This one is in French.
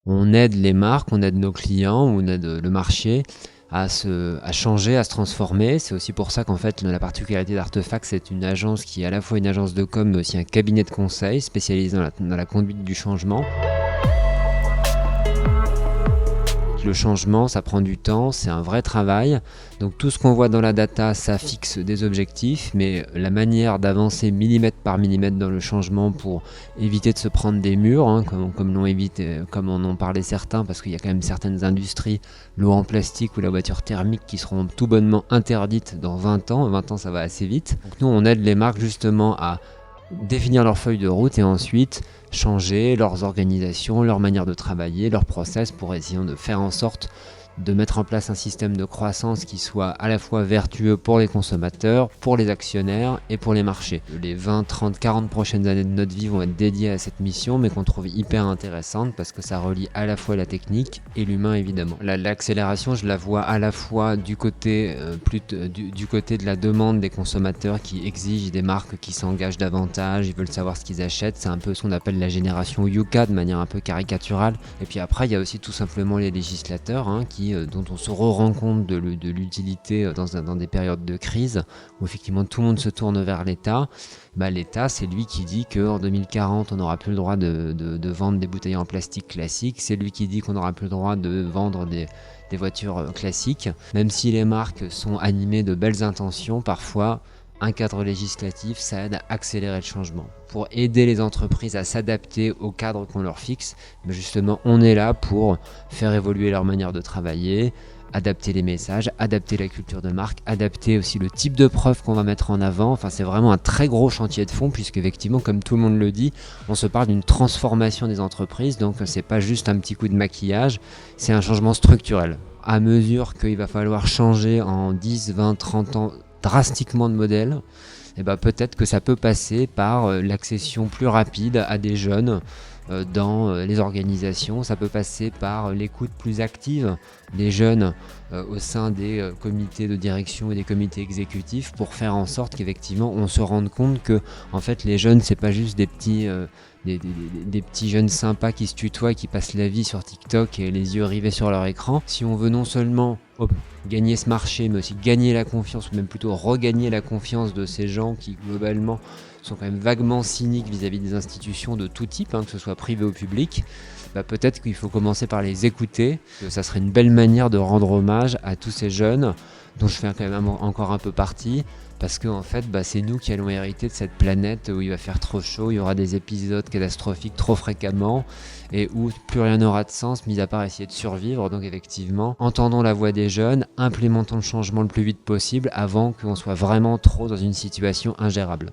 on aide les marques, on aide nos clients, on aide le marché à changer, à se transformer. C'est aussi pour ça qu'en fait, la particularité d'Artefact, c'est une agence qui est à la fois une agence de com, mais aussi un cabinet de conseil spécialisé dans la conduite du changement. Le changement, ça prend du temps, c'est un vrai travail. Donc tout ce qu'on voit dans la data, ça fixe des objectifs, mais la manière d'avancer millimètre par millimètre dans le changement pour éviter de se prendre des murs, hein, comme en ont parlé certains, parce qu'il y a quand même certaines industries, l'eau en plastique ou la voiture thermique, qui seront tout bonnement interdites dans 20 ans. 20 ans, ça va assez vite. Donc nous, on aide les marques justement à définir leur feuille de route et ensuite changer leurs organisations, leur manière de travailler, leur process pour essayer de faire en sorte de mettre en place un système de croissance qui soit à la fois vertueux pour les consommateurs, pour les actionnaires et pour les marchés. Les 20, 30, 40 prochaines années de notre vie vont être dédiées à cette mission, mais qu'on trouve hyper intéressante parce que ça relie à la fois la technique et l'humain évidemment. L'accélération, je la vois à la fois du côté de la demande des consommateurs qui exigent des marques qui s'engagent davantage, ils veulent savoir ce qu'ils achètent, c'est un peu ce qu'on appelle la génération Yuka de manière un peu caricaturale. Et puis après, il y a aussi tout simplement les législateurs dont on se rend compte de l'utilité dans des périodes de crise où effectivement tout le monde se tourne vers l'État. L'État, c'est lui qui dit qu'en 2040, on n'aura plus le droit de vendre des bouteilles en plastique classiques. C'est lui qui dit qu'on n'aura plus le droit de vendre des voitures classiques. Même si les marques sont animées de belles intentions, parfois un cadre législatif, ça aide à accélérer le changement. Pour aider les entreprises à s'adapter au cadre qu'on leur fixe, justement, on est là pour faire évoluer leur manière de travailler, adapter les messages, adapter la culture de marque, adapter aussi le type de preuve qu'on va mettre en avant. Enfin, c'est vraiment un très gros chantier de fond puisque effectivement, comme tout le monde le dit, on se parle d'une transformation des entreprises. Donc, c'est pas juste un petit coup de maquillage, c'est un changement structurel. À mesure qu'il va falloir changer en 10, 20, 30 ans drastiquement de modèle, et peut-être que ça peut passer par l'accession plus rapide à des jeunes dans les organisations. Ça peut passer par l'écoute plus active des jeunes au sein des comités de direction et des comités exécutifs pour faire en sorte qu'effectivement on se rende compte que en fait les jeunes c'est pas juste des petits jeunes sympas qui se tutoient et qui passent la vie sur TikTok et les yeux rivés sur leur écran. Si on veut non seulement gagner ce marché, mais aussi gagner la confiance, ou même plutôt regagner la confiance de ces gens qui globalement sont quand même vaguement cyniques vis-à-vis des institutions de tout type, que ce soit privé ou public, peut-être qu'il faut commencer par les écouter. Ça serait une belle manière de rendre hommage à tous ces jeunes dont je fais quand même encore un peu partie, parce que en fait, c'est nous qui allons hériter de cette planète où il va faire trop chaud, il y aura des épisodes catastrophiques trop fréquemment, et où plus rien n'aura de sens, mis à part essayer de survivre. Donc effectivement, entendons la voix des jeunes, implémentons le changement le plus vite possible, avant qu'on soit vraiment trop dans une situation ingérable.